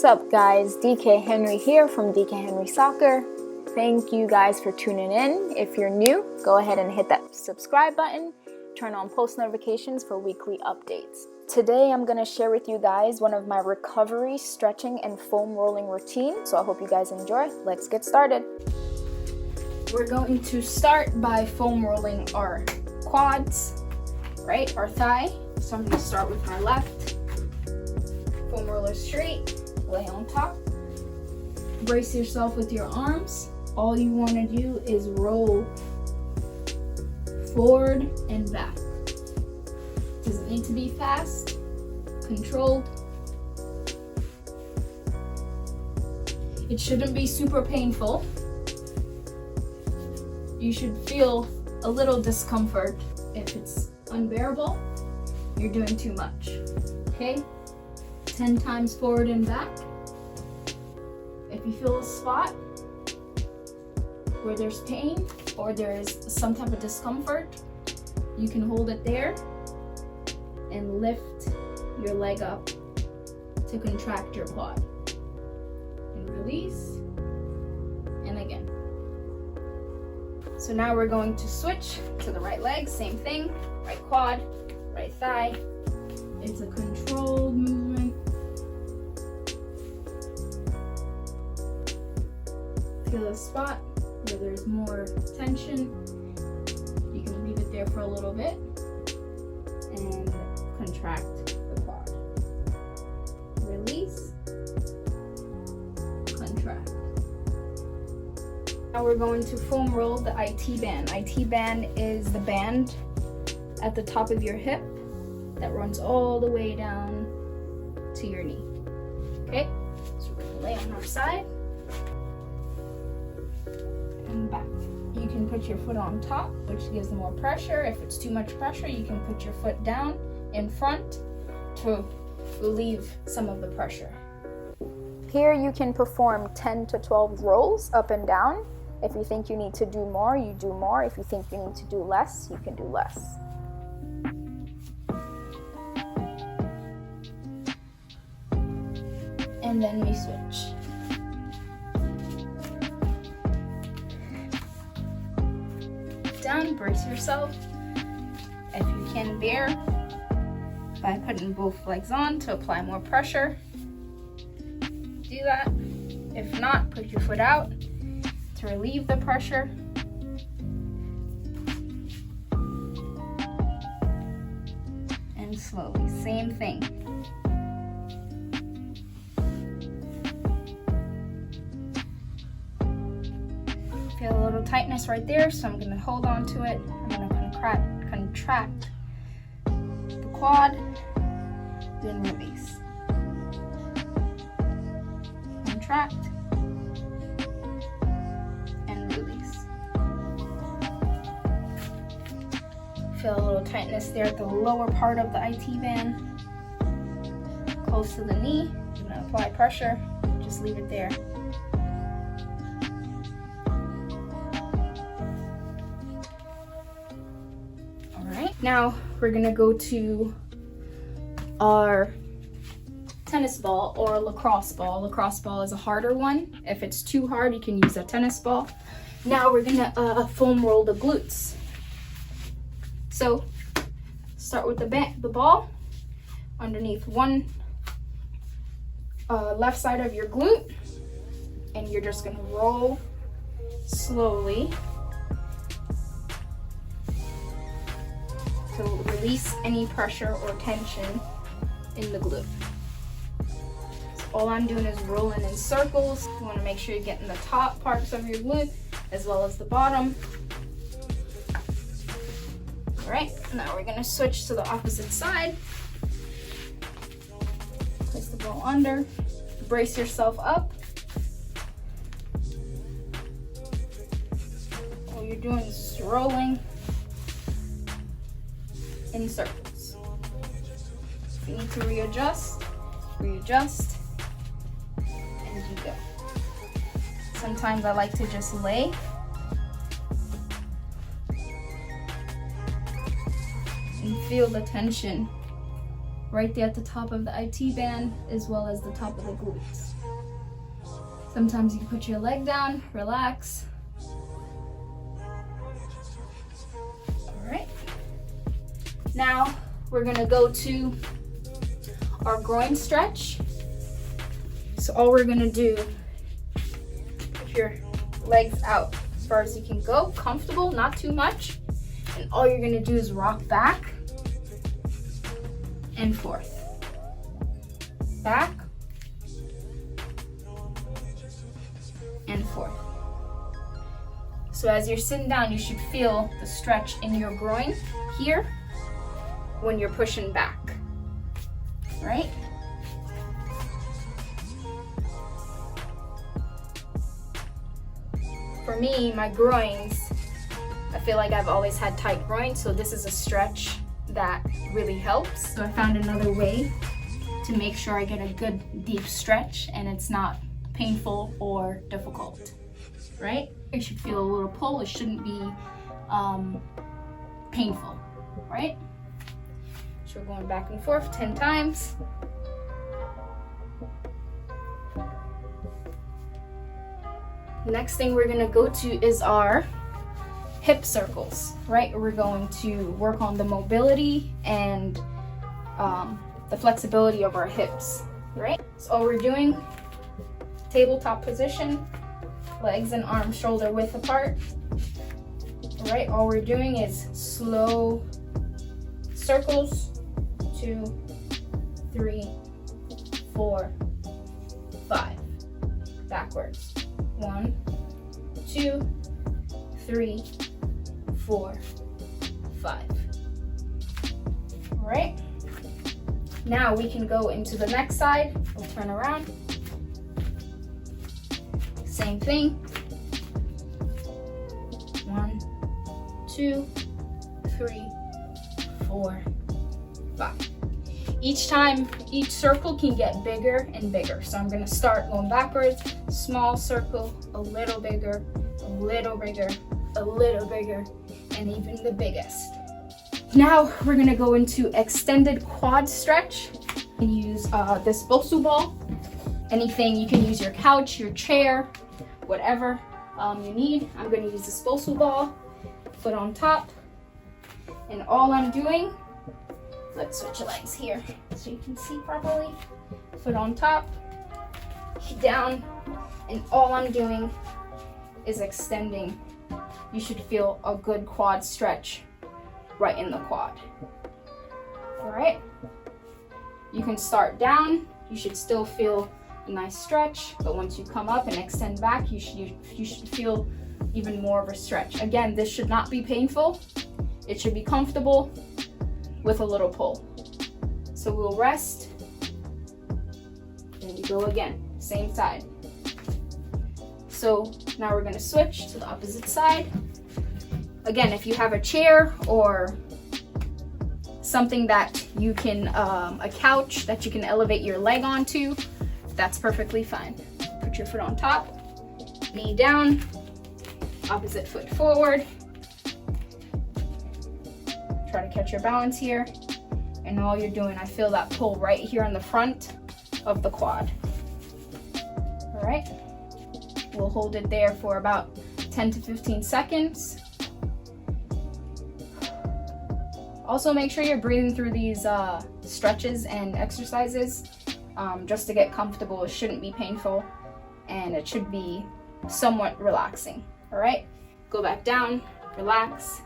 up, guys? DK Henry here from DK Henry Soccer. Thank you guys for tuning in. If you're new, go ahead and hit that subscribe button. Turn on post notifications for weekly updates. Today I'm going to share with you guys one of my recovery, stretching, and foam rolling routine. So I hope you guys enjoy. Let's get started. We're going to start by foam rolling our quads, right? Our thigh. So I'm going to start with my left. Foam roller straight, lay on top. Brace yourself with your arms. All you want to do is roll forward and back. Doesn't need to be fast, controlled. It shouldn't be super painful. You should feel a little discomfort. If it's unbearable, you're doing too much. Okay? 10 times forward and back. If you feel a spot where there's pain or there's some type of discomfort, you can hold it there and lift your leg up to contract your quad. And release, and again. So now we're going to switch to the right leg, same thing, right quad, right thigh. It's a controlled movement. Feel a spot where there's more tension. You can leave it there for a little bit and contract the quad. Release, contract. Now we're going to foam roll the IT band. IT band is the band at the top of your hip that runs all the way down to your knee. Okay, so we're gonna lay on our side and back. You can put your foot on top, which gives more pressure. If it's too much pressure, you can put your foot down in front to relieve some of the pressure. Here you can perform 10 to 12 rolls up and down. If you think you need to do more, you do more. If you think you need to do less, you can do less. And then we switch. Down, brace yourself. If you can bear, by putting both legs on to apply more pressure, do that. If not, put your foot out to relieve the pressure. And slowly, same thing. Feel a little tightness right there, so I'm going to hold on to it. I'm going to contract the quad, then release. Contract and release. Feel a little tightness there at the lower part of the IT band, close to the knee. I'm going to apply pressure, just leave it there. Now we're gonna go to our tennis ball or lacrosse ball. Lacrosse ball is a harder one. If it's too hard, you can use a tennis ball. Now we're gonna foam roll the glutes. So start with the ball underneath one left side of your glute, and you're just gonna roll slowly to release any pressure or tension in the glute. So all I'm doing is rolling in circles. You want to make sure you're getting the top parts of your glute as well as the bottom. All right, now we're gonna switch to the opposite side. Place the ball under, brace yourself up. All you're doing is just rolling in circles. If you need to readjust, and you go. Sometimes I like to just lay and feel the tension right there at the top of the IT band as well as the top of the glutes. Sometimes you can put your leg down, relax. All right. Now we're gonna go to our groin stretch. So all we're gonna do, put your legs out as far as you can go, comfortable, not too much. And all you're gonna do is rock back and forth. Back and forth. So as you're sitting down, you should feel the stretch in your groin here when you're pushing back, right? For me, my groins, I feel like I've always had tight groins, so this is a stretch that really helps. So I found another way to make sure I get a good deep stretch and it's not painful or difficult, right? You should feel a little pull. It shouldn't be painful, right? So we're going back and forth 10 times. The next thing we're gonna go to is our hip circles, right? We're going to work on the mobility and the flexibility of our hips, right? So all we're doing, tabletop position, legs and arms shoulder width apart. All right, all we're doing is slow circles, 2, 3, 4, 5, backwards. 1, 2, 3, 4, 5. All right. Now we can go into the next side. We'll turn around. Same thing. 1, 2, 3, 4, 5. Each time, each circle can get bigger and bigger. So I'm gonna start going backwards, small circle, a little bigger, a little bigger, a little bigger, and even the biggest. Now we're gonna go into extended quad stretch. You can use this Bosu ball. Anything, you can use your couch, your chair, whatever you need. I'm gonna use this Bosu ball, foot on top. And all I'm doing, let's switch legs here so you can see properly. Foot on top, down, and all I'm doing is extending. You should feel a good quad stretch right in the quad. All right, you can start down. You should still feel a nice stretch, but once you come up and extend back, you should feel even more of a stretch. Again, this should not be painful. It should be comfortable with a little pull. So we'll rest, and we go again, same side. So now we're gonna switch to the opposite side. Again, if you have a chair or something that you can, a couch that you can elevate your leg onto, that's perfectly fine. Put your foot on top, knee down, opposite foot forward. Try to catch your balance here. And all you're doing, I feel that pull right here on the front of the quad. All right, we'll hold it there for about 10 to 15 seconds. Also make sure you're breathing through these stretches and exercises just to get comfortable. It shouldn't be painful and it should be somewhat relaxing. All right, go back down, relax.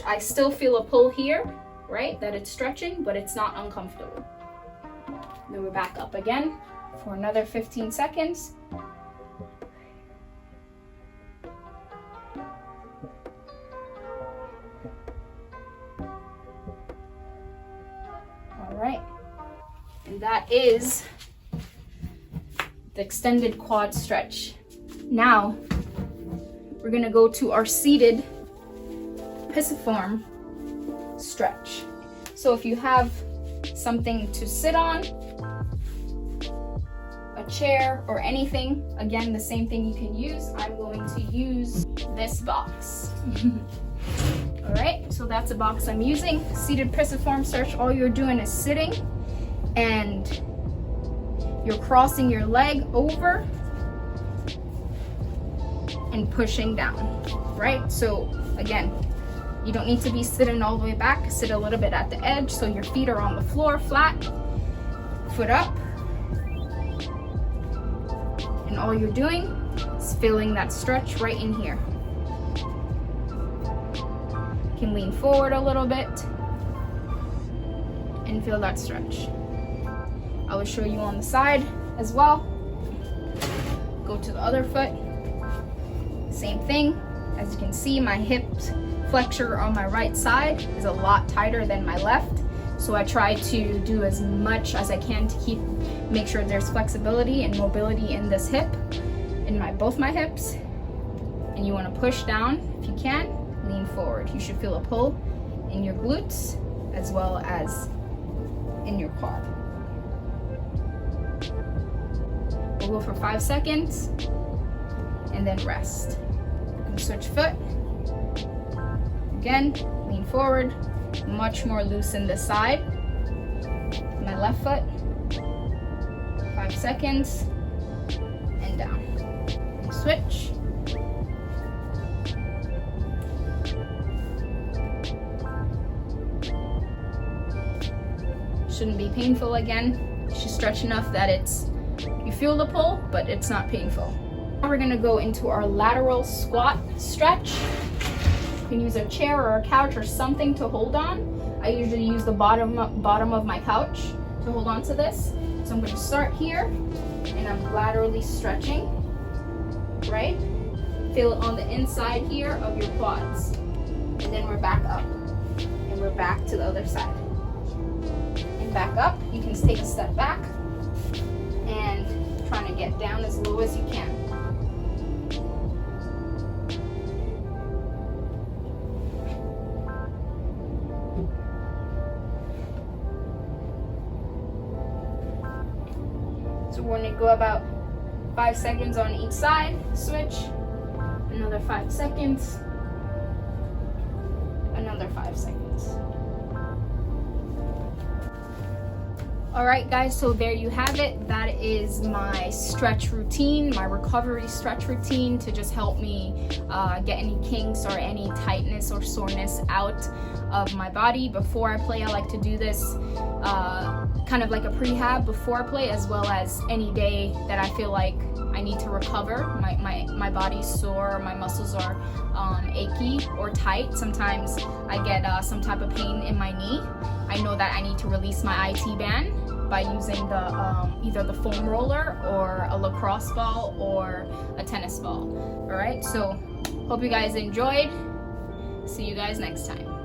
I still feel a pull here, right? That it's stretching, but it's not uncomfortable. Then we're back up again for another 15 seconds. All right, and that is the extended quad stretch. Now we're gonna go to our seated pisiform stretch. So if you have something to sit on, a chair or anything, again, the same thing you can use. I'm going to use this box. All right, so that's a box I'm using. Seated pisiform stretch, all you're doing is sitting and you're crossing your leg over and pushing down, right? So again, you don't need to be sitting all the way back. Sit a little bit at the edge so your feet are on the floor flat, foot up. And all you're doing is feeling that stretch right in here. You can lean forward a little bit and feel that stretch. I will show you on the side as well. Go to the other foot. Same thing. As you can see, my hip flexor on my right side is a lot tighter than my left. So I try to do as much as I can to make sure there's flexibility and mobility in this hip, in both my hips. And you want to push down if you can, lean forward. You should feel a pull in your glutes as well as in your quad. We'll go for 5 seconds and then rest. And switch foot. Again, lean forward, much more loose in this side. My left foot, 5 seconds, and down. And switch. Shouldn't be painful again. You should stretch enough that you feel the pull, but it's not painful. Now we're gonna go into our lateral squat stretch. You can use a chair or a couch or something to hold on. I usually use the bottom of my couch to hold on to this. So I'm going to start here and I'm laterally stretching, right? Feel it on the inside here of your quads. And then we're back up and we're back to the other side. And back up, you can take a step back and trying to get down as low as you can. So we're going to go about 5 seconds on each side, switch, another 5 seconds, another 5 seconds. All right, guys, so there you have it. That is my stretch routine, my recovery stretch routine to just help me get any kinks or any tightness or soreness out of my body. Before I play, I like to do this kind of like a prehab before I play, as well as any day that I feel like I need to recover. My body's sore, my muscles are achy or tight. Sometimes I get some type of pain in my knee. I know that I need to release my IT band by using the either the foam roller or a lacrosse ball or a tennis ball. All right, so hope you guys enjoyed. See you guys next time.